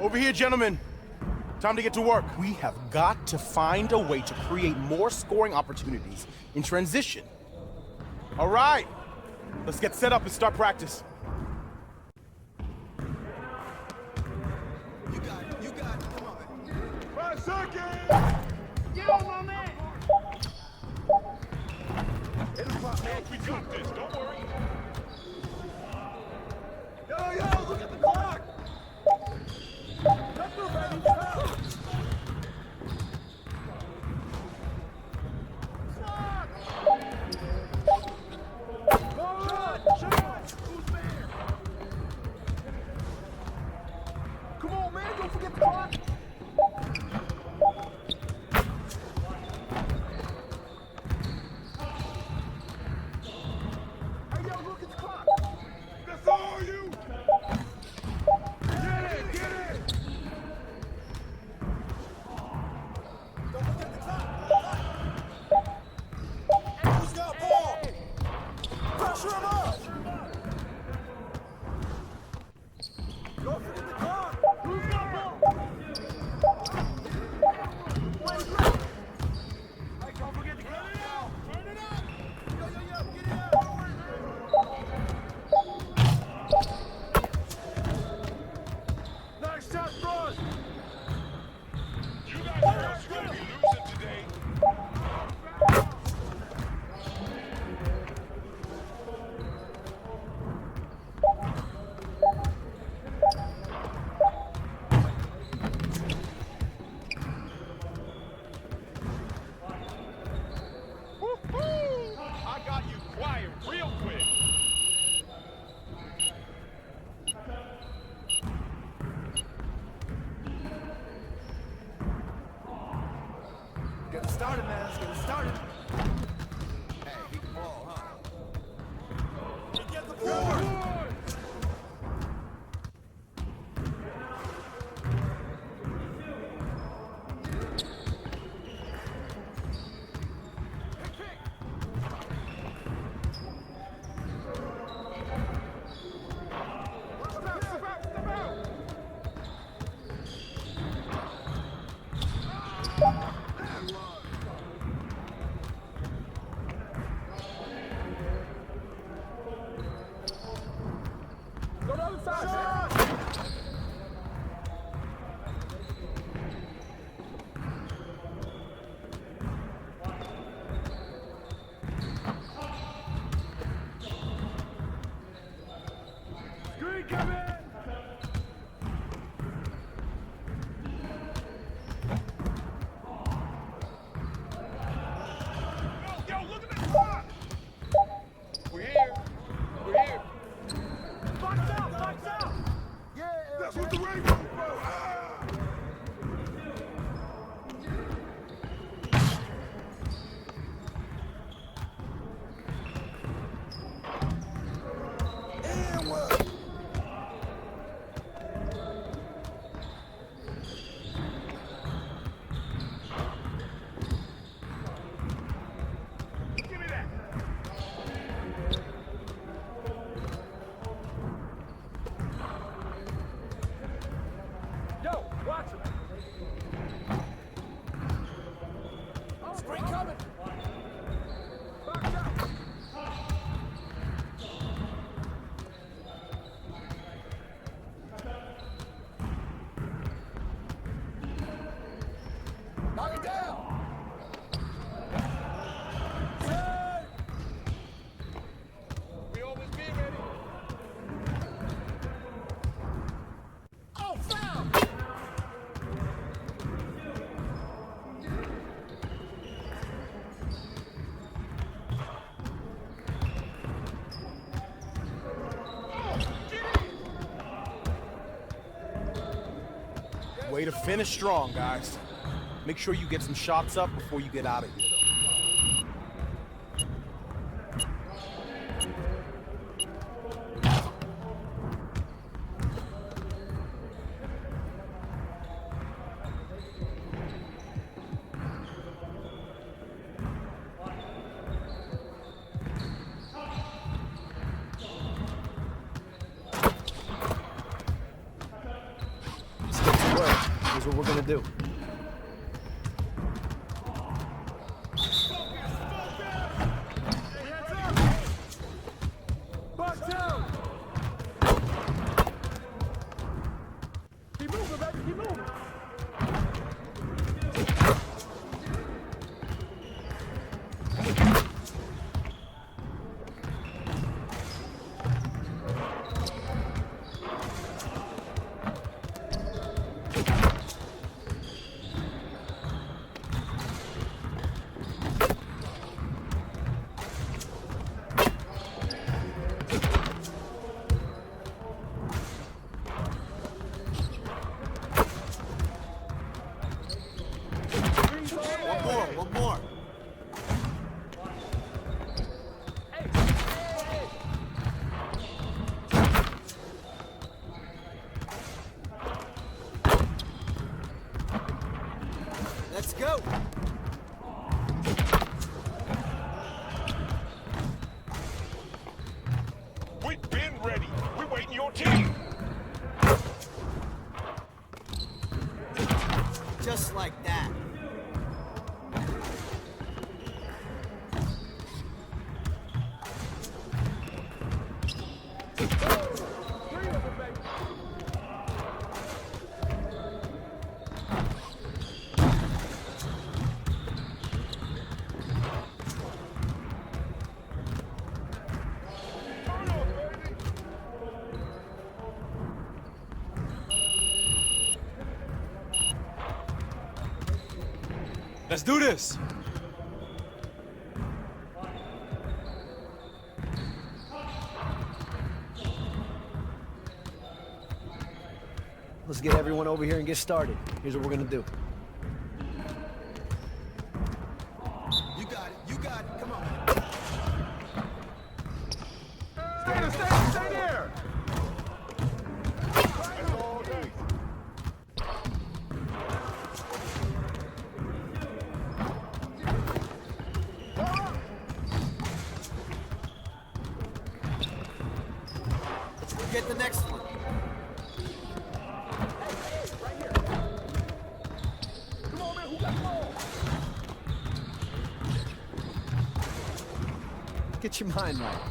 Over here, gentlemen. Time to get to work. We have got to find a way to create more scoring opportunities in transition. All right, let's get set up and start practice. You got it, come on. 5 seconds! Get on, my man! Hit the clock, man. We got this, don't worry. Yo, look at the clock! Let's go, baby. Come on, man, don't forget the clock. Hey, yo, look at the clock. That's all you! Get it! Don't forget the clock. Who's got ball? Pressure him up. Don't forget the clock! Who's got ball? Hey, don't forget the clock now! Turn it up! Yo, get it out. Nice shot, Frost! You guys are just gonna be losing today. Woo-hoo! I got you quiet real quick. Get it started, man. Let's get it started. Hey, keep the ball, huh? Get the ball. Go to the other side. Screen coming! Yo, look at the clock! We're here. We're here. Box out. Yeah. That's what the rainbow for. Ah! And what? Give me that. Yo, watch him. Spring coming. Box out. Knock it down. We always be ready. Oh, foul. Way to finish strong, guys. Make sure you get some shots up before you get out of here, though. Still what we're gonna do. Back down. Keep moving, baby. Keep moving. One more. Let's go. We've been ready. We're waiting your team. Just like that. Three of them, baby. Let's do this! Let's get everyone over here and get started. Here's what we're gonna do. You got it. Come on. Stay there, stay there. That's all day. Get the next one. Right here. Come on, man. Who got the ball? Get your mind right.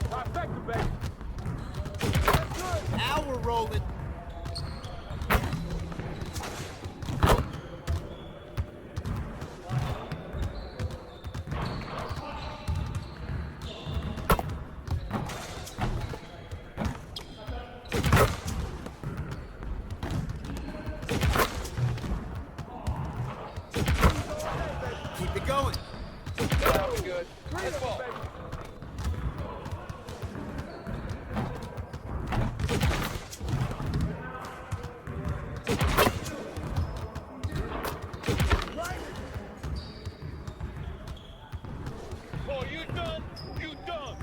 Trifecta, baby. That's good. Now we're rolling. Keep it going. That'll be good. Let's ball. Baby. Oh, you done? You done?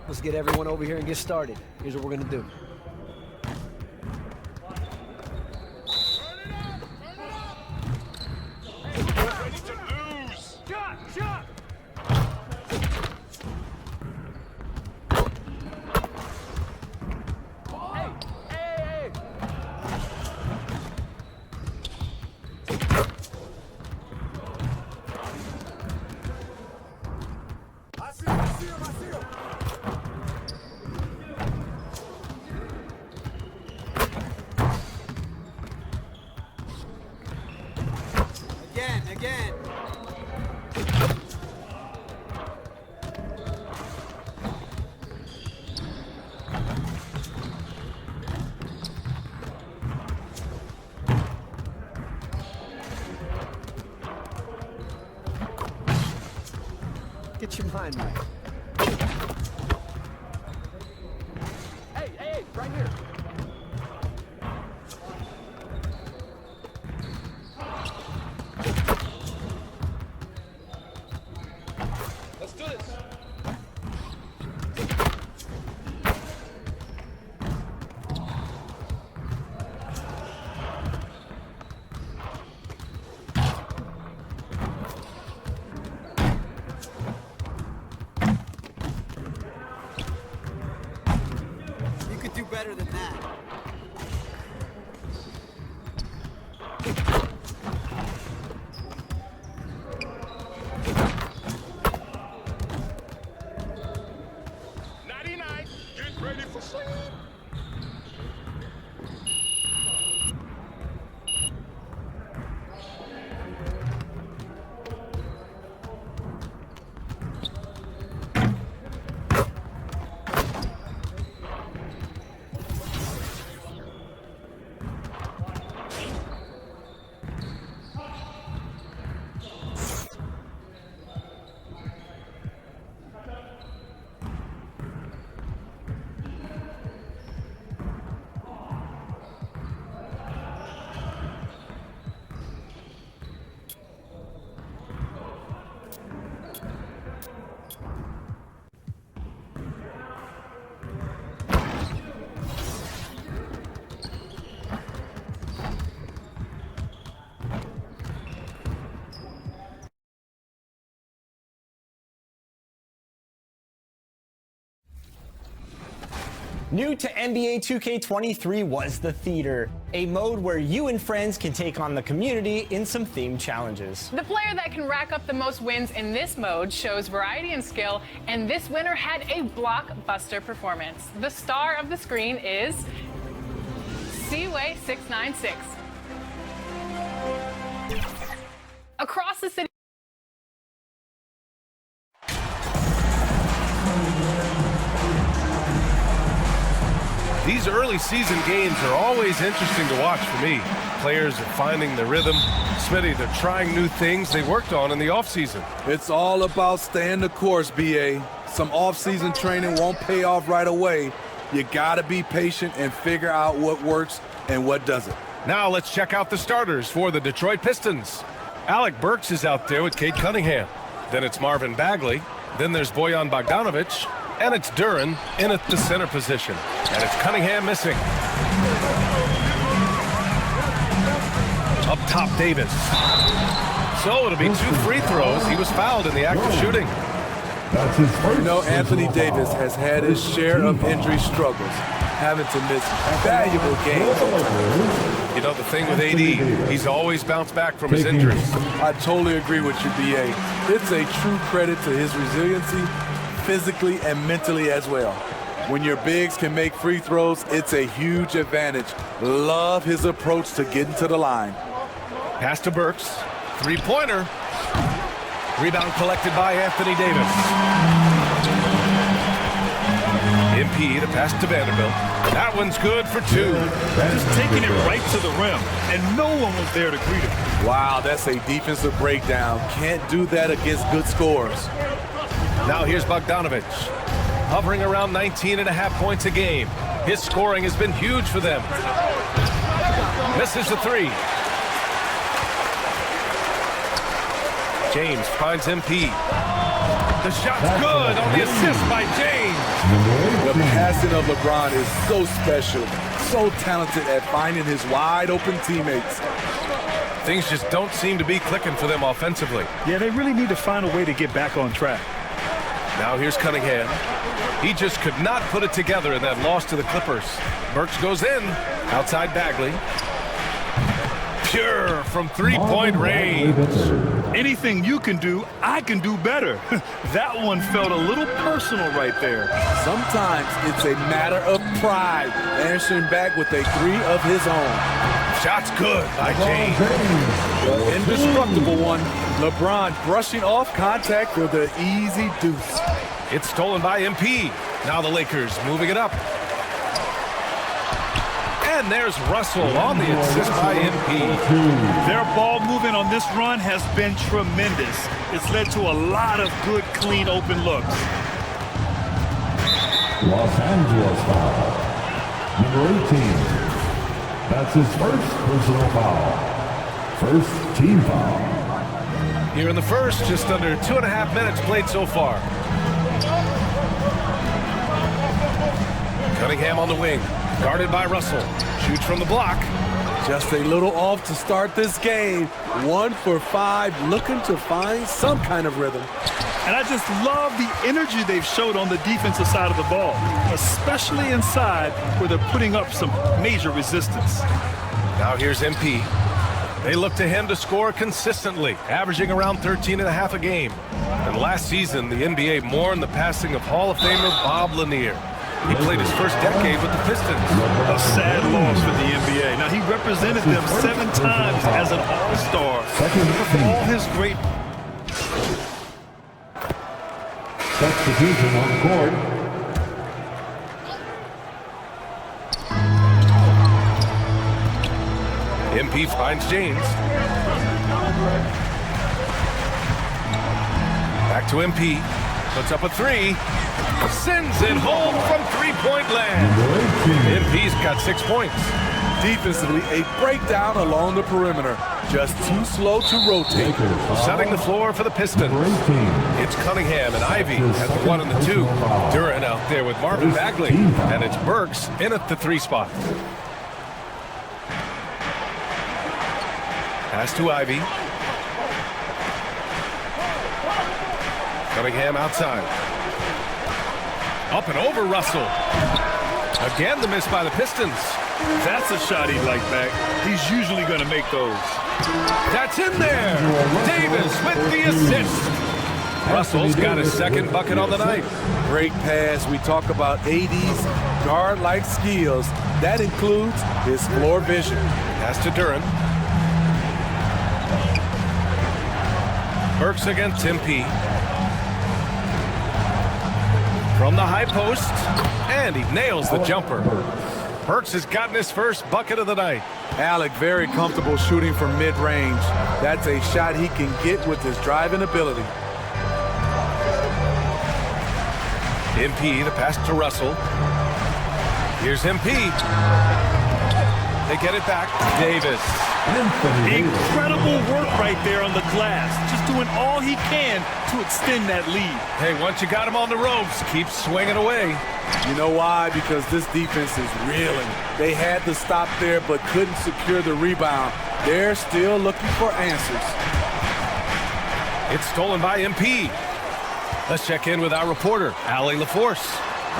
Let's get everyone over here and get started. Here's what we're gonna do. Ready to lose. Shot, shot. Hey, hey, hey. I see him. Again. Get your mind right. Hey, right here. Let's do this. New to NBA 2K23 was the Theater, a mode where you and friends can take on the community in some themed challenges. The player that can rack up the most wins in this mode shows variety and skill, and this winner had a blockbuster performance. The star of the screen is Seaway696. Across the city. These early season games are always interesting to watch for me. Players are finding their rhythm. Smitty, they're trying new things they worked on in the offseason. It's all about staying the course, BA. Some off-season training won't pay off right away. You gotta be patient and figure out what works and what doesn't. Now let's check out the starters for the Detroit Pistons. Alec Burks is out there with Cade Cunningham. Then it's Marvin Bagley. Then there's Bojan Bogdanovic. And it's Duren in at the center position. And it's Cunningham missing. Up top, Davis. So it'll be 2 free throws. He was fouled in the act of shooting. That's his first. You know, Anthony Davis has had his share of injury struggles, having to miss valuable games. You know, the thing with AD, he's always bounced back from his injuries. I totally agree with you, BA. It's a true credit to his resiliency, physically and mentally as well. When your bigs can make free throws, it's a huge advantage. Love his approach to getting to the line. Pass to Burks. Three-pointer. Rebound collected by Anthony Davis. MP to pass to Vanderbilt. That one's good for 2. Just taking it right to the rim, and no one was there to greet him. Wow, that's a defensive breakdown. Can't do that against good scores. Now here's Bogdanovic, hovering around 19.5 points a game. His scoring has been huge for them. Misses the 3. James finds MP. The shot's good on the assist by James. The passing of LeBron is so special, so talented at finding his wide-open teammates. Things just don't seem to be clicking for them offensively. Yeah, they really need to find a way to get back on track. Now here's Cunningham. He just could not put it together in that loss to the Clippers. Burks goes in. Outside Bagley. Pure from three-point range. Anything you can do, I can do better. That one felt a little personal right there. Sometimes it's a matter of pride, answering back with a 3 of his own. Shot's good by James. The indestructible one. LeBron brushing off contact for the easy deuce. It's stolen by MP. Now the Lakers moving it up. And there's Russell on the assist by MP. Their ball movement on this run has been tremendous. It's led to a lot of good, clean, open looks. Los Angeles foul. Number 18. That's his first personal foul. First team foul. Here in the first, just under 2.5 minutes played so far. Cunningham on the wing, guarded by Russell. Shoots from the block. Just a little off to start this game. 1 for 5, looking to find some kind of rhythm. And I just love the energy they've showed on the defensive side of the ball, especially inside where they're putting up some major resistance. Now here's MP. They look to him to score consistently, averaging around 13.5 a game. And last season, the NBA mourned the passing of Hall of Famer Bob Lanier. He played his first decade with the Pistons. A sad loss for the NBA. Now, he represented them 7 times as an all-star. For all his great... Substitution on court. MP finds James. Back to MP. Puts up a 3. Sends it home from three-point land. MP's got 6 points. Defensively, a breakdown along the perimeter. Just too slow to rotate. Setting the floor for the Pistons. It's Cunningham and Ivy at the 1 and the 2. Duren out there with Marvin Bagley. And it's Burks in at the 3 spot. Pass to Ivy. Cunningham outside. Up and over Russell. Again, the miss by the Pistons. That's a shot he'd like back. He's usually going to make those. That's in there. Davis with the assist. Russell's got his second bucket on the night. Great pass. We talk about AD's guard-like skills. That includes his floor vision. Pass to Duran. Burks against MP. From the high post, and he nails the jumper. Burks has gotten his first bucket of the night. Alec very comfortable shooting from mid-range. That's a shot he can get with his driving ability. MP, the pass to Russell. Here's MP. They get it back. Davis. Incredible work right there on the glass. Just doing all he can to extend that lead. Hey, once you got him on the ropes, keep swinging away. You know why? Because this defense is reeling. They had to stop there but couldn't secure the rebound. They're still looking for answers. It's stolen by MP. Let's check in with our reporter, Allie LaForce.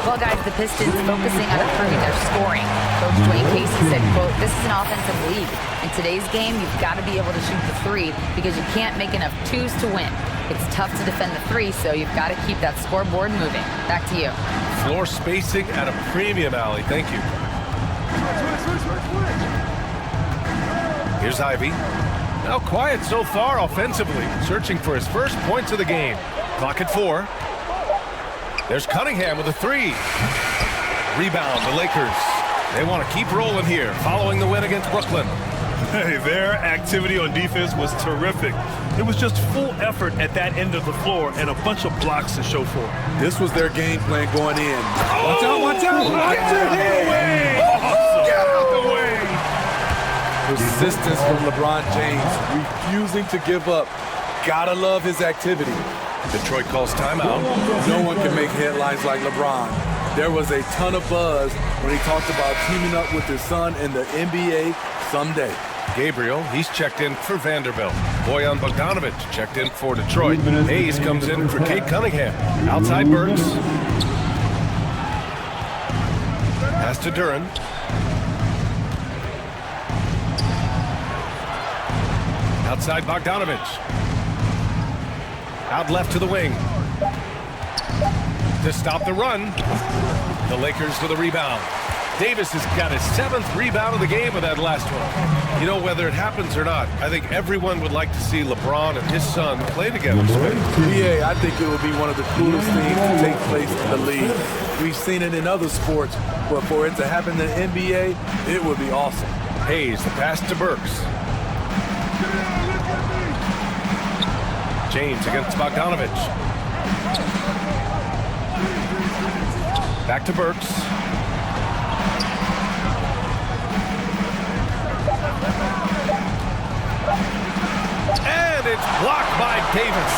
Well, guys, the Pistons focusing on improving their scoring. Coach Dwayne Casey said, quote, "This is an offensive league. In today's game, you've got to be able to shoot the three because you can't make enough twos to win. It's tough to defend the three, so you've got to keep that scoreboard moving." Back to you. Floor spacing at a premium, Allie. Thank you. Here's Ivy. Now quiet so far offensively, searching for his first points of the game. Clock at 4. There's Cunningham with a 3. Rebound, the Lakers. They want to keep rolling here, following the win against Brooklyn. Hey, their activity on defense was terrific. It was just full effort at that end of the floor and a bunch of blocks to show for it. This was their game plan going in. Watch out, watch out! Get out of the way! Get out the way! Persistence from LeBron James, refusing to give up. Gotta love his activity. Detroit calls timeout. No one can make headlines like LeBron. There was a ton of buzz when he talked about teaming up with his son in the NBA someday. Gabriel, he's checked in for Vanderbilt. Bojan Bogdanovic checked in for Detroit. Hayes comes in for Cade Cunningham. Outside Burks. Pass to Duran. Outside Bogdanovic. Out left to the wing. To stop the run. The Lakers with a rebound. Davis has got his 7th rebound of the game with that last one. You know, whether it happens or not, I think everyone would like to see LeBron and his son play together. Yeah, I think it would be one of the coolest things to take place in the league. We've seen it in other sports, but for it to happen in the NBA, it would be awesome. Hayes, the pass to Burks. James against Bogdanovic. Back to Burks. And it's blocked by Davis.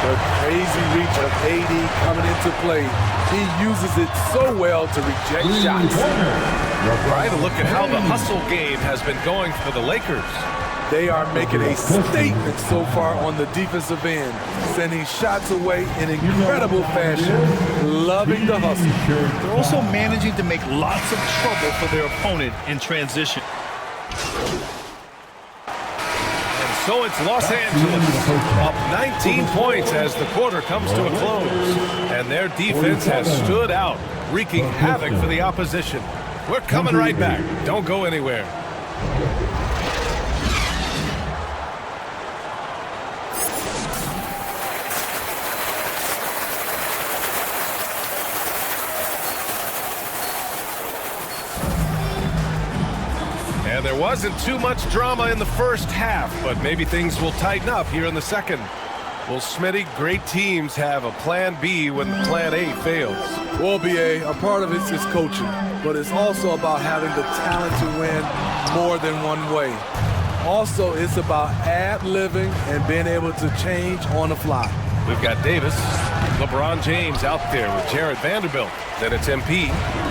The crazy reach of AD coming into play. He uses it so well to reject shots. Trying to look at how the hustle game has been going for the Lakers. They are making a statement so far on the defensive end, sending shots away in incredible fashion, loving the hustle. They're also managing to make lots of trouble for their opponent in transition. And so it's Los Angeles, up 19 points as the quarter comes to a close. And their defense has stood out, wreaking havoc for the opposition. We're coming right back. Don't go anywhere. And there wasn't too much drama in the first half, but maybe things will tighten up here in the second. Well, Smitty, great teams have a plan B when plan A fails. Well, BA, a part of it is coaching, but it's also about having the talent to win more than one way. Also, it's about ad-libbing and being able to change on the fly. We've got Davis, LeBron James out there with Jared Vanderbilt. Then it's MP,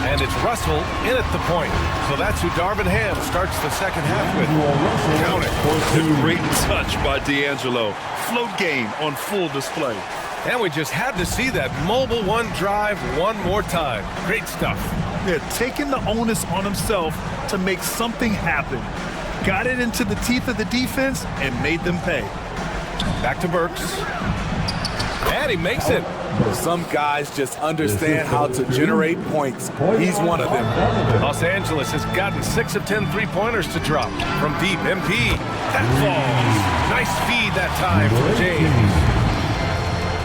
and it's Russell in at the point. So that's who Darvin Ham starts the second half with. Count it. A great touch by D'Angelo. Float game on full display. And we just had to see that mobile one drive one more time. Great stuff. Yeah, taking the onus on himself to make something happen. Got it into the teeth of the defense and made them pay. Back to Burks. And he makes it. Some guys just understand how to generate points. He's one of them. Los Angeles has gotten 6 of 10 three-pointers to drop. From deep, MP. That falls. Nice feed that time from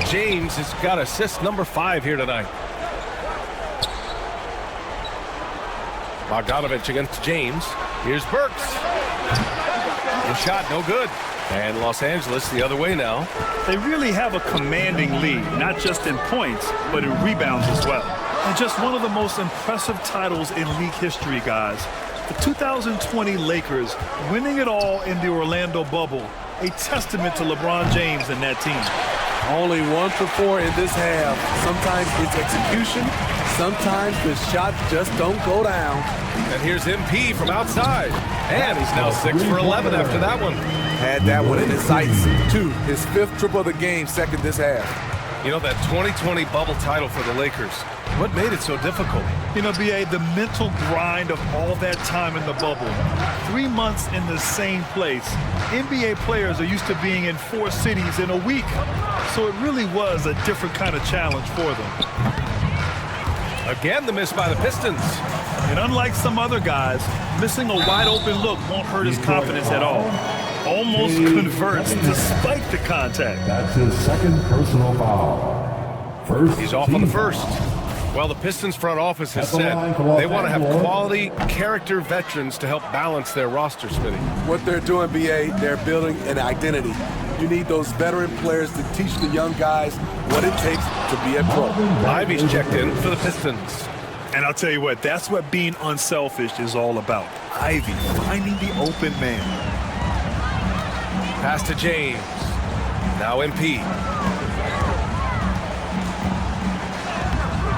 James. James has got assist number 5 here tonight. Bogdanovich against James. Here's Burks. The shot, no good. And Los Angeles the other way now. They really have a commanding lead, not just in points, but in rebounds as well. And just one of the most impressive titles in league history, guys. The 2020 Lakers winning it all in the Orlando bubble. A testament to LeBron James and that team. Only 1 for 4 in this half. Sometimes it's execution. Sometimes the shots just don't go down. And here's MP from outside. And he's now 6 for 11 after that one. Had that one in his sights, too. His 5th triple of the game, second this half. You know, that 2020 bubble title for the Lakers, what made it so difficult? You know, B.A., the mental grind of all that time in the bubble. 3 months in the same place. NBA players are used to being in 4 cities in a week. So it really was a different kind of challenge for them. Again, the miss by the Pistons. And unlike some other guys, missing a wide-open look won't hurt his confidence at all. Almost converts despite the contact. That's his second personal foul. First He's off on the first. Well, the Pistons front office has said they want to have quality character veterans to help balance their roster, Smitty. What they're doing, B.A., they're building an identity. You need those veteran players to teach the young guys what it takes to be a pro. Ivy's checked in for the Pistons. And I'll tell you what, that's what being unselfish is all about. Ivy finding the open man. Pass to James. Now MP.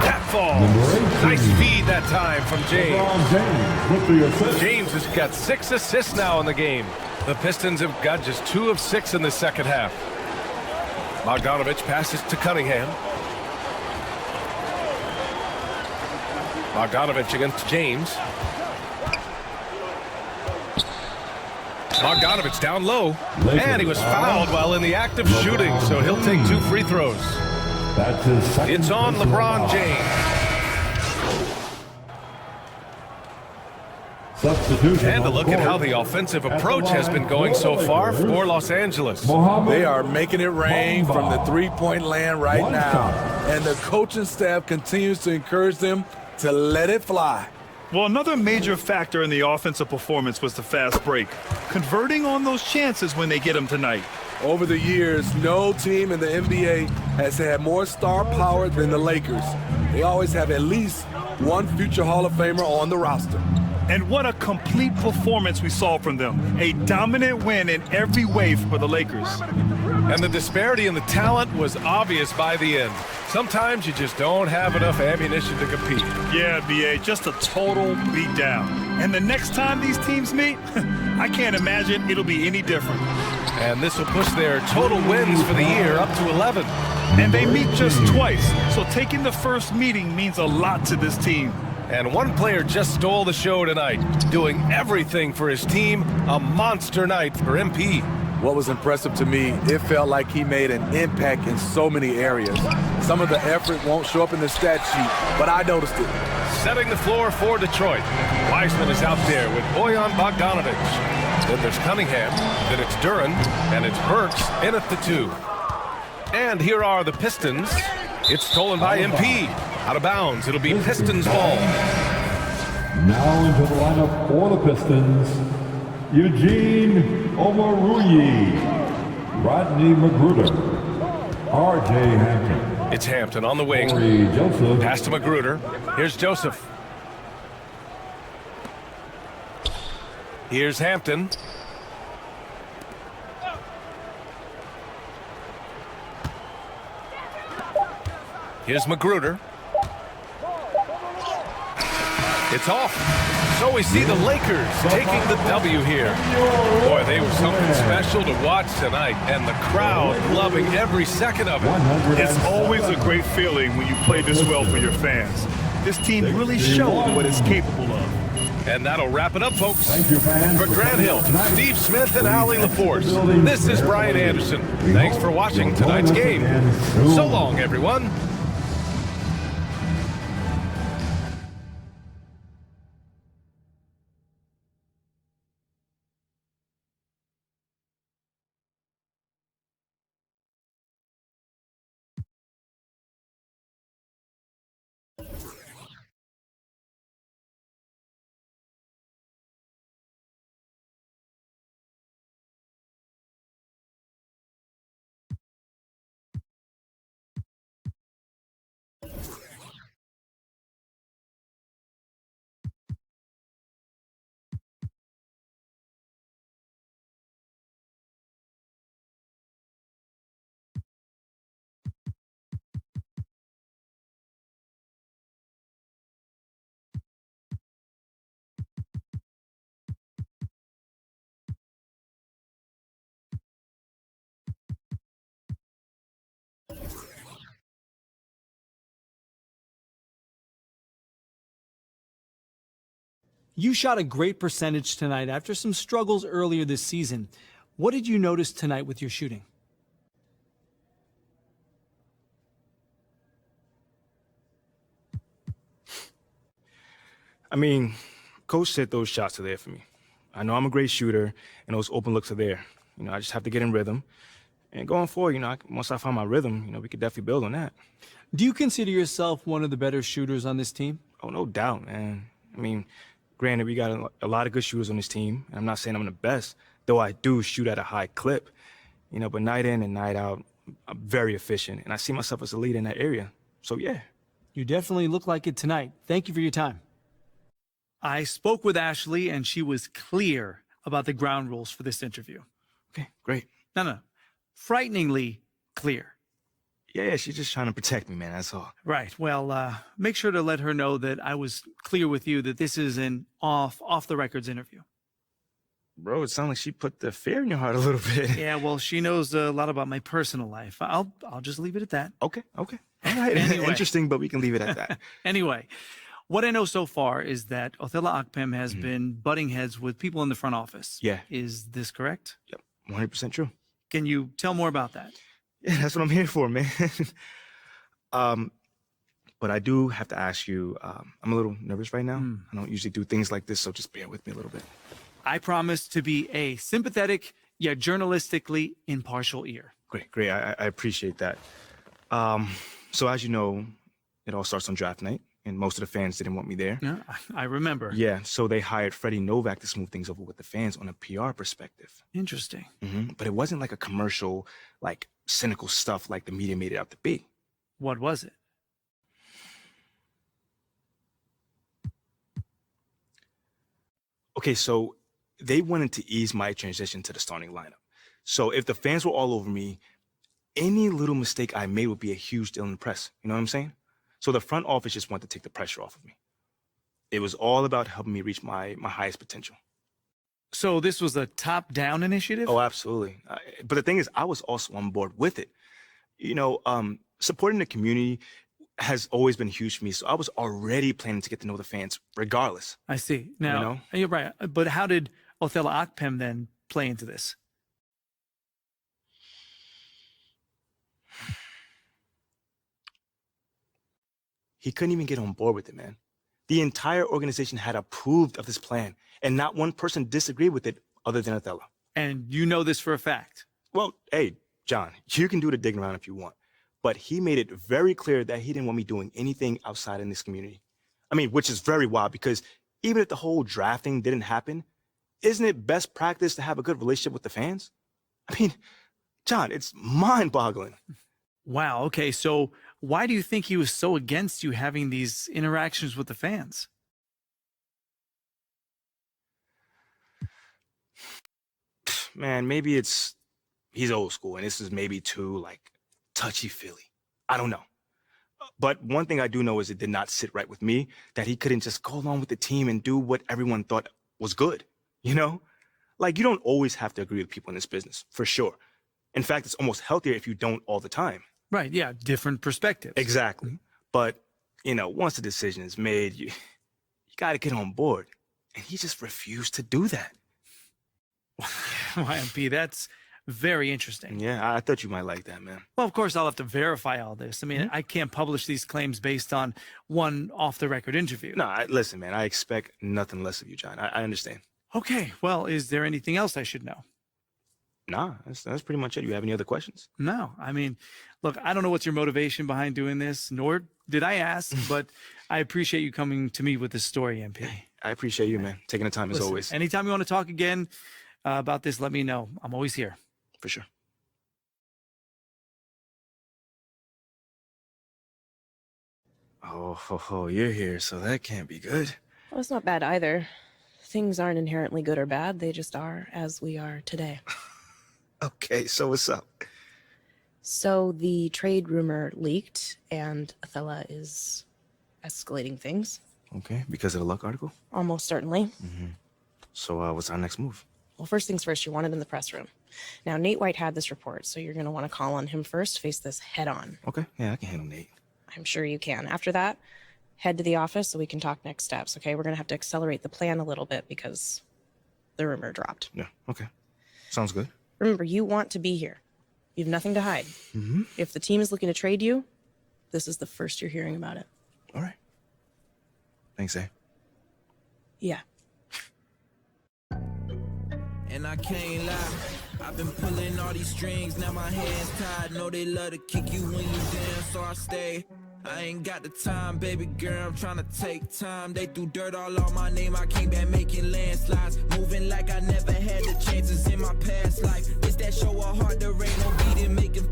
That falls. Nice feed that time from James. James has got 6 assists now in the game. The Pistons have got just 2 of 6 in the second half. Bogdanovich passes to Cunningham. Bogdanovich against James. Bogdanovich down low. And he was fouled while in the act of shooting, so he'll take 2 free throws. That's his second. It's on LeBron James. Substitution. And to look at how the offensive approach has been going so far for Los Angeles. They are making it rain from the three-point land right now. And the coaching staff continues to encourage them to let it fly. Well, another major factor in the offensive performance was the fast break. Converting on those chances when they get them tonight. Over the years, no team in the NBA has had more star power than the Lakers. They always have at least one future Hall of Famer on the roster. And what a complete performance we saw from them. A dominant win in every way for the Lakers. And the disparity in the talent was obvious by the end. Sometimes you just don't have enough ammunition to compete. Yeah, B.A., just a total beatdown. And the next time these teams meet, I can't imagine it'll be any different. And this will push their total wins for the year up to 11. And they meet just twice, so taking the first meeting means a lot to this team. And one player just stole the show tonight, doing everything for his team. A monster night for MP. What was impressive to me, it felt like he made an impact in so many areas. Some of the effort won't show up in the stat sheet, but I noticed it. Setting the floor for Detroit. Wiseman is out there with Bojan Bogdanovich. Then there's Cunningham, then it's Duran, and it's Burks in at the 2. And here are the Pistons. It's stolen by MP. Out of bounds, it'll be Pistons ball. Now into the lineup for the Pistons, Eugene Omoruyi, Rodney Magruder, R.J. Hampton. It's Hampton on the wing. Joseph. Pass to Magruder. Here's Joseph. Here's Hampton. Here's Magruder. It's off. So we see the Lakers taking the W here. Boy, they were something special to watch tonight, and the crowd loving every second of it. It's always a great feeling when you play this well for your fans. This team really showed what it's capable of. And that'll wrap it up, folks. Thank you, fans. For Grant Hill, Steve Smith, and Allie LaForce, this is Brian Anderson. Thanks for watching tonight's game. So long, everyone. You shot a great percentage tonight after some struggles earlier this season. What did you notice tonight with your shooting? I mean, Coach said those shots are there for me. I know I'm a great shooter, and those open looks are there. I just have to get in rhythm. And going forward, once I find my rhythm, we could definitely build on that. Do you consider yourself one of the better shooters on this team? Oh, no doubt, man. I mean, granted, we got a lot of good shooters on this team. And I'm not saying I'm the best, though I do shoot at a high clip. But night in and night out, I'm very efficient. And I see myself as a leader in that area. So, yeah. You definitely look like it tonight. Thank you for your time. I spoke with Ashley, and she was clear about the ground rules for this interview. Okay, great. No. Frighteningly clear. Yeah, she's just trying to protect me, man, that's all. Right. Well, make sure to let her know that I was clear with you that this is an off-the-records interview. Bro, it sounds like she put the fear in your heart a little bit. Yeah, well, she knows a lot about my personal life. I'll just leave it at that. Okay. All right. Anyway. Interesting, but we can leave it at that. Anyway, what I know so far is that Othello Akpem has been butting heads with people in the front office. Yeah. Is this correct? Yep, 100% true. Can you tell more about that? Yeah, that's what I'm here for, man. But I do have to ask you, I'm a little nervous right now. I don't usually do things like this, so just bear with me a little bit. I promise to be a sympathetic yet journalistically impartial ear. Great. I appreciate that. So as you know, it all starts on draft night, and most of the fans didn't want me there. Yeah, I remember. Yeah, so they hired Freddie Novak to smooth things over with the fans on a PR perspective. Interesting. But it wasn't like a commercial, like cynical stuff like the media made it out to be. What was it? Okay, so they wanted to ease my transition to the starting lineup. So if the fans were all over me, any little mistake I made would be a huge deal in the press. You know what I'm saying? So the front office just wanted to take the pressure off of me. It was all about helping me reach my highest potential. So this was a top-down initiative? Oh, absolutely. But the thing is, I was also on board with it. Supporting the community has always been huge for me, so I was already planning to get to know the fans regardless. I see. Now, you're right. But how did Othello Akpem then play into this? He couldn't even get on board with it, man. The entire organization had approved of this plan, and not one person disagreed with it other than Othello. And you know this for a fact? Well, hey, John, you can do the digging around if you want. But he made it very clear that he didn't want me doing anything outside in this community. I mean, which is very wild because even if the whole drafting didn't happen, isn't it best practice to have a good relationship with the fans? I mean, John, it's mind-boggling. Wow, okay, so why do you think he was so against you having these interactions with the fans? Man, maybe he's old school and this is maybe too, touchy-feely. I don't know. But one thing I do know is it did not sit right with me that he couldn't just go along with the team and do what everyone thought was good, you know? You don't always have to agree with people in this business, for sure. In fact, it's almost healthier if you don't all the time. Right, yeah, different perspectives. Exactly. But, once the decision is made, you got to get on board. And he just refused to do that. YMP, that's very interesting. Yeah, I thought you might like that, man. Well, of course, I'll have to verify all this. I mean, I can't publish these claims based on one off-the-record interview. No, listen, man, I expect nothing less of you, John. I understand. Okay, well, is there anything else I should know? Nah, that's pretty much it. You have any other questions? No, I mean, look, I don't know what's your motivation behind doing this, nor did I ask, but I appreciate you coming to me with this story, MP. I appreciate you, man, taking the time as always. Anytime you want to talk again about this, let me know. I'm always here. For sure. Oh, you're here, so that can't be good. Well, it's not bad either. Things aren't inherently good or bad. They just are as we are today. Okay, so what's up? So the trade rumor leaked, and Othello is escalating things. Okay, because of the Luck article? Almost certainly. So what's our next move? Well, first things first, you're wanted in the press room. Now, Nate White had this report, so you're going to want to call on him first, face this head on. Okay, yeah, I can handle Nate. I'm sure you can. After that, head to the office so we can talk next steps, okay? We're going to have to accelerate the plan a little bit because the rumor dropped. Yeah, okay. Sounds good. Remember, you want to be here. You have nothing to hide. If the team is looking to trade you, this is the first you're hearing about it. All right. Thanks, eh? Yeah. And I can't lie, I've been pulling all these strings, now my hands tied. Know they love to kick you when you dance, so I stay. I ain't got the time, baby girl, I'm trying to take time. They threw dirt all on my name, I came back making landslides. Moving like I never had the chances in my past life. It's that show of heart, there ain't no beating, making.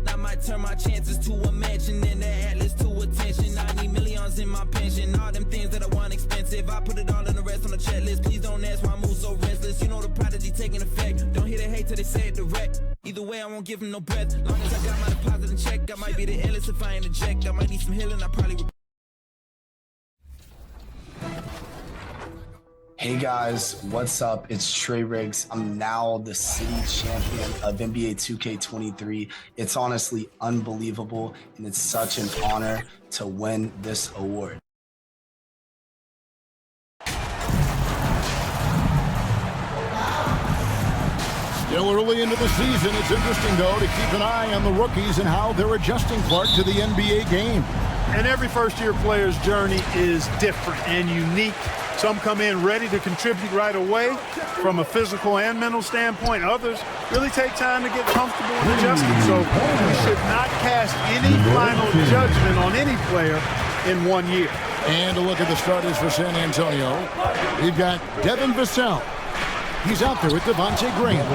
I might turn my chances to a mansion and the atlas to attention. I need millions in my pension, all them things that I want expensive. I put it all in the rest on the checklist. Please don't ask why I move so restless. You know the prodigy taking effect. Don't hear the hate till they say it direct. Either way, I won't give him no breath. Long as I got my deposit and check, I might be the endless if I ain't eject. I might need some healing, I probably would. Hey guys, what's up? It's Trey Riggs. I'm now the city champion of NBA 2K23. It's honestly unbelievable, and it's such an honor to win this award. Still early into the season, it's interesting, though, to keep an eye on the rookies and how they're adjusting, Clark, to the NBA game. And every first-year player's journey is different and unique. Some come in ready to contribute right away from a physical and mental standpoint. Others really take time to get comfortable and adjusted. So we should not cast any final judgment on any player in 1 year. And a look at the starters for San Antonio. We've got Devin Vassell. He's out there with Devontae Graham.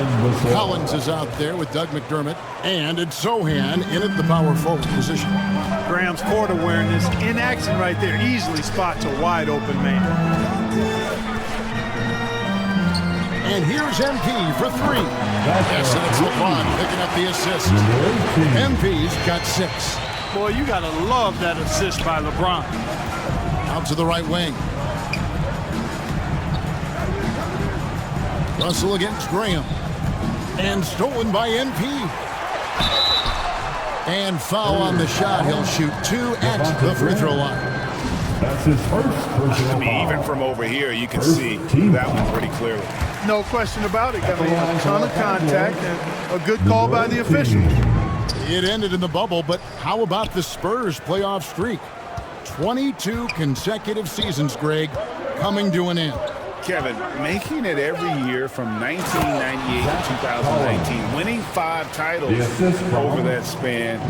Collins is out there with Doug McDermott. And it's Sohan in at the power forward position. Graham's court awareness in action right there easily spots a wide open man. And here's MP for three. Yes, and it's LeBron picking up the assist. MP's got 6. Boy, you got to love that assist by LeBron. Out to the right wing. Russell against Graham. And stolen by NP. And foul on the shot. He'll shoot 2 at the free throw line. That's his first personal foul. Even from over here, you can see that one pretty clearly. No question about it. Got a ton of contact and a good call by the official. It ended in the bubble, but how about the Spurs playoff streak? 22 consecutive seasons, Greg, coming to an end. Kevin, making it every year from 1998 to 2019, winning 5 titles over that span,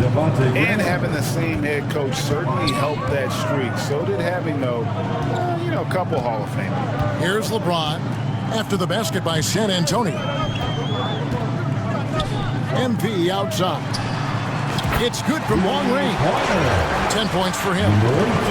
and having the same head coach certainly helped that streak. So did having, a couple Hall of Famers. Here's LeBron after the basket by San Antonio. MP outside. It's good from long range. 10 points for him.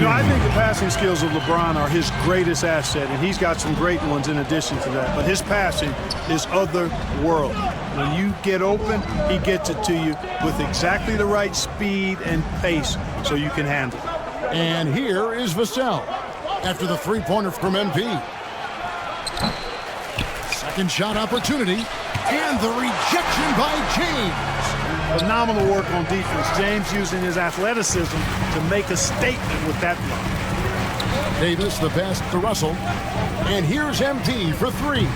I think the passing skills of LeBron are his greatest asset, and he's got some great ones in addition to that. But his passing is otherworldly. When you get open, he gets it to you with exactly the right speed and pace so you can handle it. And here is Vassell after the three-pointer from MP. Second shot opportunity, and the rejection by James. Phenomenal work on defense. James using his athleticism to make a statement with that block. Davis, the pass to Russell. And here's MP for three.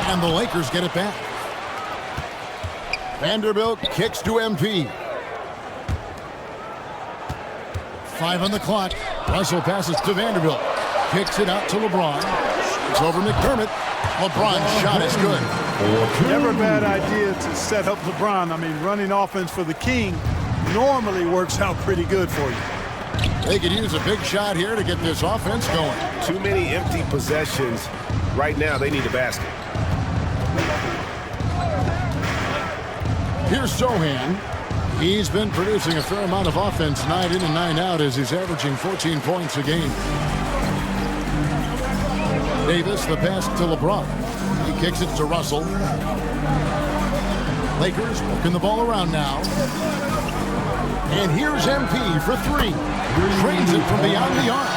And the Lakers get it back. Vanderbilt kicks to MP. 5 on the clock. Russell passes to Vanderbilt. Kicks it out to LeBron. It's over McDermott. LeBron's shot is good. Never a bad idea to set up LeBron. I mean, running offense for the King normally works out pretty good for you. They could use a big shot here to get this offense going. Too many empty possessions. Right now, they need a basket. Here's Sohan. He's been producing a fair amount of offense night in and night out as he's averaging 14 points a game. Davis, the pass to LeBron. He kicks it to Russell. Lakers working the ball around now. And here's MP for three. Trains it from beyond the arc.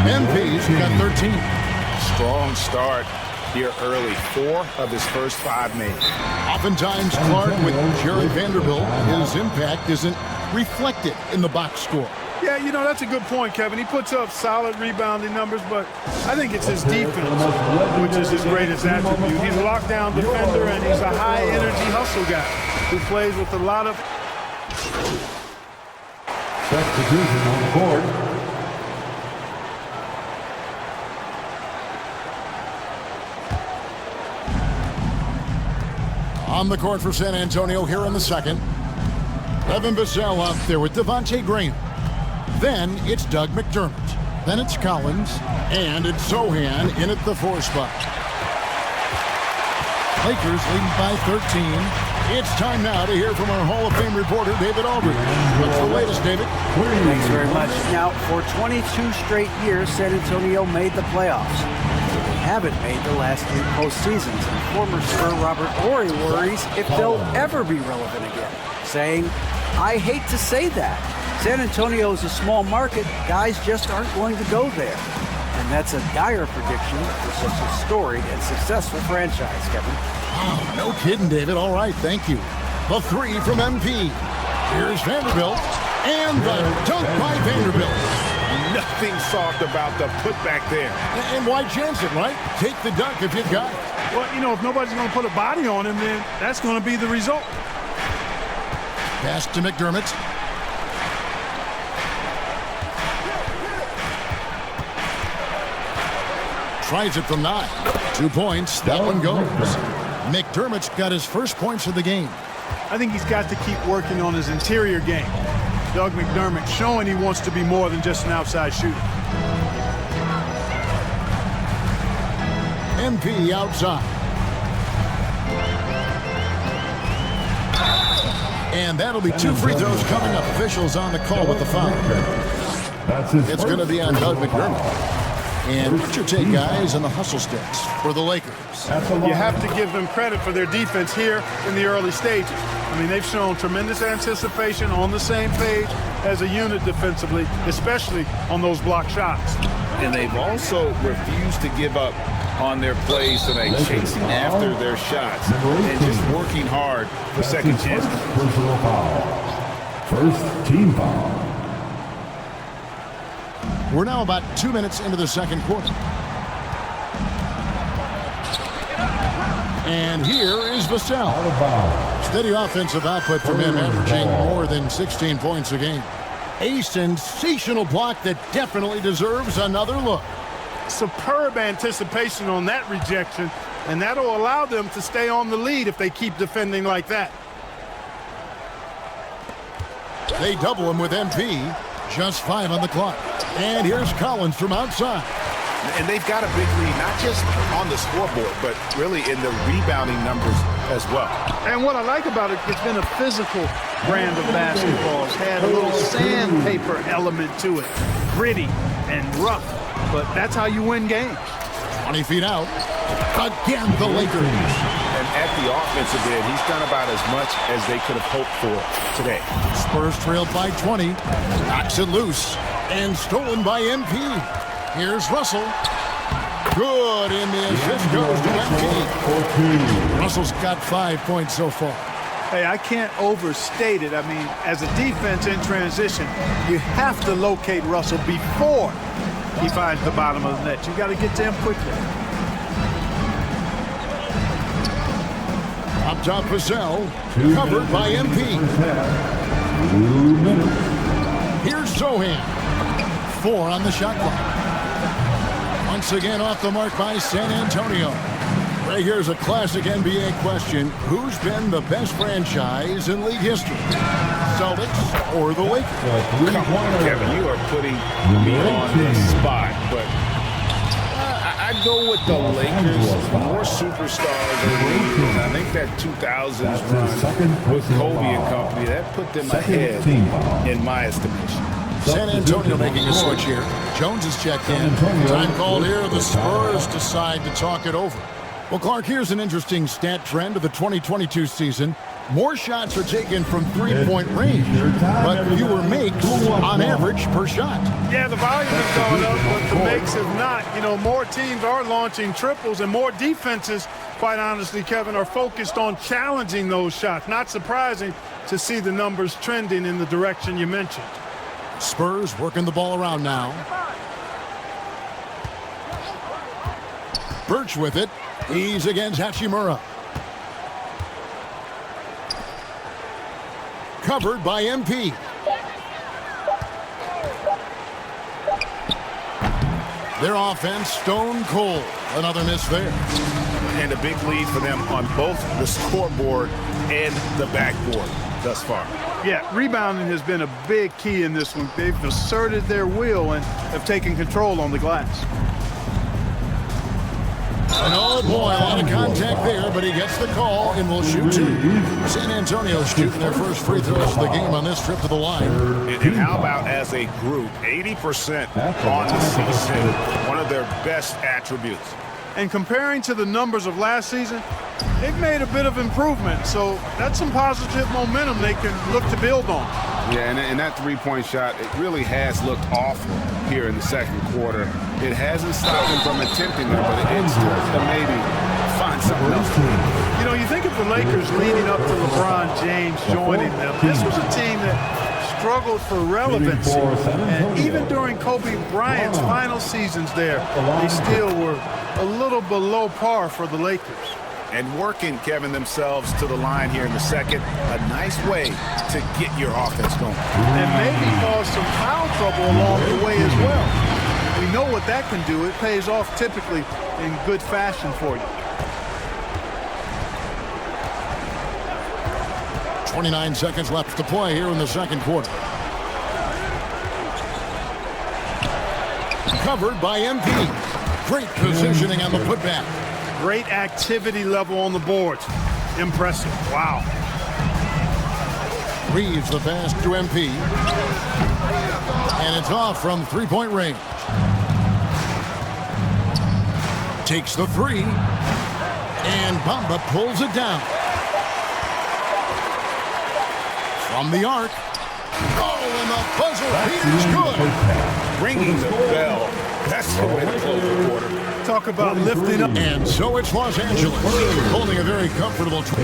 MP's got 13. Strong start here early. 4 of his first 5 made. Oftentimes, Clark, with Jerry Vanderbilt, his impact isn't reflected in the box score. Yeah, you know, that's a good point, Kevin. He puts up solid rebounding numbers, but I think it's his defense, which is his greatest attribute. He's a lockdown defender, and he's a high-energy hustle guy who plays with a lot of... Substitution on the board. On the court for San Antonio here in the second. Devin Vassell out there with Devontae Graham. Then it's Doug McDermott. Then it's Collins. And it's Sohan in at the 4 spot. Lakers leading by 13. It's time now to hear from our Hall of Fame reporter, David Aldridge. What's the latest, David? Thanks very much. Now, for 22 straight years, San Antonio made the playoffs. They haven't made the last 3 postseasons. And former Spur Robert Horry worries if they'll ever be relevant again, saying, I hate to say that. San Antonio is a small market. Guys just aren't going to go there. And that's a dire prediction for such a storied and successful franchise, Kevin. Oh, no kidding, David. All right, thank you. The 3 from MP. Here's Vanderbilt. And the dunk by Vanderbilt. Nothing soft about the putback there. And why chance it, right? Take the dunk if you've got it. Well, you know, if nobody's going to put a body on him, then that's going to be the result. Pass to McDermott. Tries it from 9. 2 points. That one goes. McDermott's got his first points of the game. I think he's got to keep working on his interior game. Doug McDermott showing he wants to be more than just an outside shooter. MP outside. And that'll be 2 free throws coming up. Officials on the call with the foul. It's going to be on Doug McDermott. And what's your take, guys, on the hustle sticks for the Lakers? You have to give them credit for their defense here in the early stages. I mean, they've shown tremendous anticipation, on the same page as a unit defensively, especially on those block shots. And they've also refused to give up on their plays tonight, chasing after their shots and just working hard for second chances. Personal foul. First team foul. We're now about 2 minutes into the second quarter. And here is Vassell. Steady offensive output from him, averaging more than 16 points a game. A sensational block that definitely deserves another look. Superb anticipation on that rejection, and that'll allow them to stay on the lead if they keep defending like that. They double him with MP. Just 5 on the clock. And here's Collins from outside. And they've got a big lead, not just on the scoreboard, but really in the rebounding numbers as well. And what I like about it, it's been a physical brand of basketball. It's had a little sandpaper element to it. Gritty and rough, but that's how you win games. 20 feet out. Again, the Lakers. And at the offensive end, he's done about as much as they could have hoped for today. Spurs trailed by 20. Knocks it loose. And stolen by MP. Here's Russell. Good, and the assist goes to MP. Russell's got 5 points so far. Hey, I can't overstate it. I mean, as a defense in transition, you have to locate Russell before he finds the bottom of the net. You got to get to him quickly. Up top, Vassell, covered by MP. 2 minutes. Here's Zohan. 4 on the shot clock. Once again off the mark by San Antonio. Right here's a classic NBA question. Who's been the best franchise in league history? Celtics or the Lakers? Come on, Kevin, you are putting me on the spot, but I'd go with the Lakers. More superstars over the years. I think that 2000s run with Kobe and company, that put them ahead in my estimation. San Antonio making a switch here. Jones is checked in. Time called here. The Spurs decide to talk it over. Well, Clark, here's an interesting stat trend of the 2022 season. More shots are taken from three-point range, but fewer makes on average per shot. Yeah, the volume has gone up, but the makes have not. You know, more teams are launching triples, and more defenses, quite honestly, Kevin, are focused on challenging those shots. Not surprising to see the numbers trending in the direction you mentioned. Spurs working the ball around now. Birch with it. He's against Hachimura. Covered by MP. Their offense stone cold. Another miss there. And a big lead for them on both the scoreboard and the backboard thus far. Yeah, rebounding has been a big key in this one. They've asserted their will and have taken control on the glass. And oh boy, a lot of contact there, but he gets the call and will shoot 2. San Antonio shooting their first free throws of the game on this trip to the line. And how about as a group, 80% on the season, one of their best attributes. And comparing to the numbers of last season, they've made a bit of improvement. So that's some positive momentum they can look to build on. Yeah, and that three-point shot, it really has looked off here in the second quarter. It hasn't stopped them from attempting it, but it's starting to maybe find something else. You know, you think of the Lakers leading up to LeBron James joining them. This was a team that struggled for relevancy. And even during Kobe Bryant's final seasons there, they still were a little below par for the Lakers. And working, Kevin, themselves to the line here in the second. A nice way to get your offense going. And maybe cause some foul trouble along the way as well. We know what that can do. It pays off typically in good fashion for you. 29 seconds left to play here in the second quarter. Covered by MP. Great positioning on the putback. Great activity level on the boards. Impressive. Wow. Reeves the pass to MP. And it's off from three-point range. Takes the 3. And Bamba pulls it down. From the arc. Oh, and the buzzer beater's good. Ringing the bell. That's the way to close the quarter. Talk about lifting up. And so it's Los Angeles holding a very comfortable 18.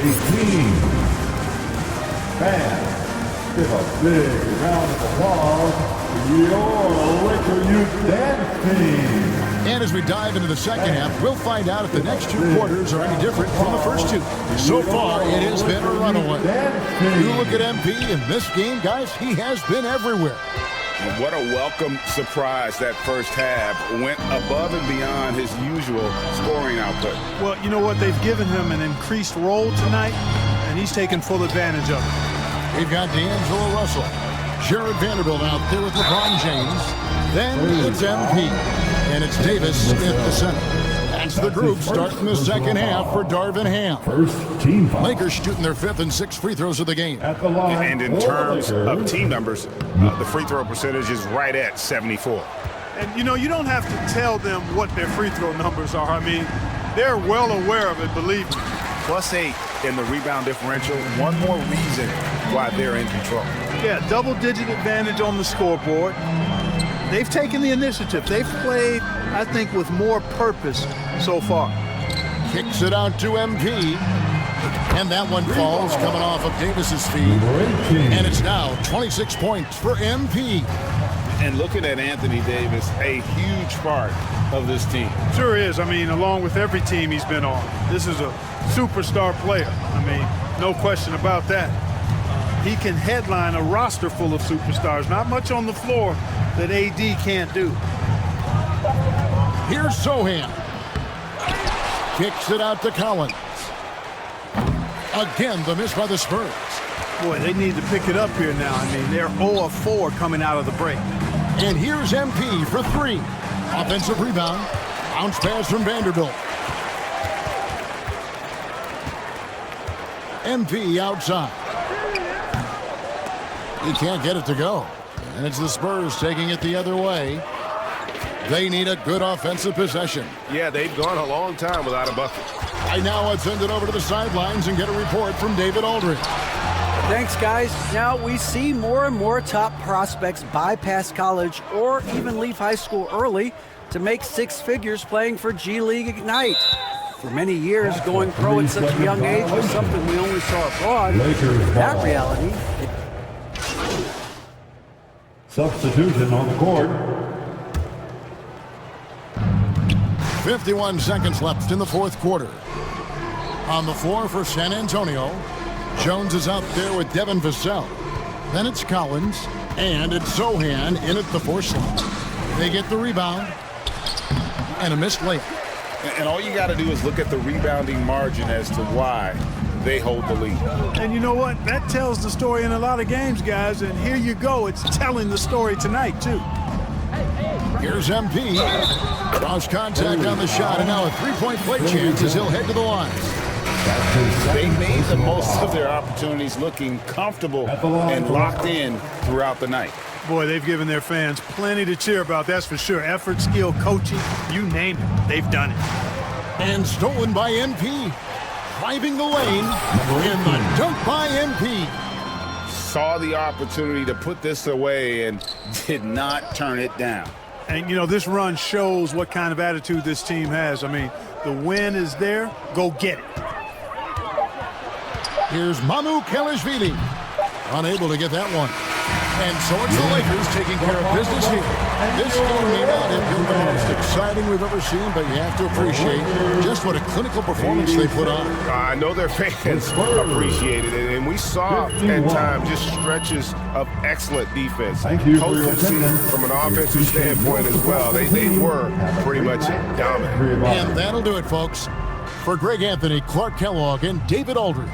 Fans, give a big round of applause to your Laker Youth Dance Team. And as we dive into the second half, we'll find out if the next 2 quarters are any different from the first 2. So far, it has been a runaway. You look at MP in this game, guys, he has been everywhere. And what a welcome surprise that first half. Went above and beyond his usual scoring output. Well, you know what? They've given him an increased role tonight, and he's taken full advantage of it. We've got D'Angelo Russell. Jared Vanderbilt out there with LeBron James. Then it's MP. And it's Davis at the center. That's the group starting the second half for Darvin Ham. First team foul. Lakers shooting their 5th and 6th free throws of the game. At the line. And in terms of team numbers, the free throw percentage is right at 74. And, you know, you don't have to tell them what their free throw numbers are. I mean, they're well aware of it, believe me. +8 in the rebound differential. One more reason why they're in control. Yeah, double-digit advantage on the scoreboard. They've taken the initiative. They've played, I think, with more purpose so far. Kicks it out to MP. And that one falls coming off of Davis's feet. And it's now 26 points for MP. And looking at Anthony Davis, a huge part of this team. Sure is. I mean, along with every team he's been on, this is a superstar player. I mean, no question about that. He can headline a roster full of superstars. Not much on the floor that AD can't do. Here's Sohan. Kicks it out to Collins. Again, the miss by the Spurs. Boy, they need to pick it up here now. I mean, they're 0 of 4 coming out of the break. And here's MP for 3. Offensive rebound. Bounce pass from Vanderbilt. MP outside. He can't get it to go. And it's the Spurs taking it the other way. They need a good offensive possession. Yeah, they've gone a long time without a bucket. I now would send it over to the sidelines and get a report from David Aldridge. Thanks, guys. Now we see more and more top prospects bypass college or even leave high school early to make 6 figures playing for G League Ignite. For many years, going pro at such a young age was something we only saw abroad. That reality. Substitution on the court. 51 seconds left in the fourth quarter. On the floor for San Antonio, Jones is out there with Devin Vassell. Then it's Collins, and it's Sohan in at the 4 slot. They get the rebound, and a missed layup. And all you got to do is look at the rebounding margin as to why they hold the lead. And you know what? That tells the story in a lot of games, guys. And here you go. It's telling the story tonight, too. Here's MP. Cross contact on the shot, and now a 3-point play chance as he'll head to the line. They made the most of their opportunities, looking comfortable and locked in throughout the night. Boy, they've given their fans plenty to cheer about, that's for sure. Effort, skill, coaching, you name it, they've done it. And stolen by MP. Driving the lane, in the dunk by MP. Saw the opportunity to put this away and did not turn it down. And, you know, this run shows what kind of attitude this team has. I mean, the win is there. Go get it. Here's Mamu Kelishvili. Unable to get that one. And so it's the Lakers taking care of business here. This game may not have been the most exciting we've ever seen, but you have to appreciate just what a clinical performance they put on. I know their fans appreciated it, and we saw at times just stretches of excellent defense. Potency from an offensive standpoint as well. They were pretty much dominant. And that'll do it, folks. For Greg Anthony, Clark Kellogg, and David Aldridge,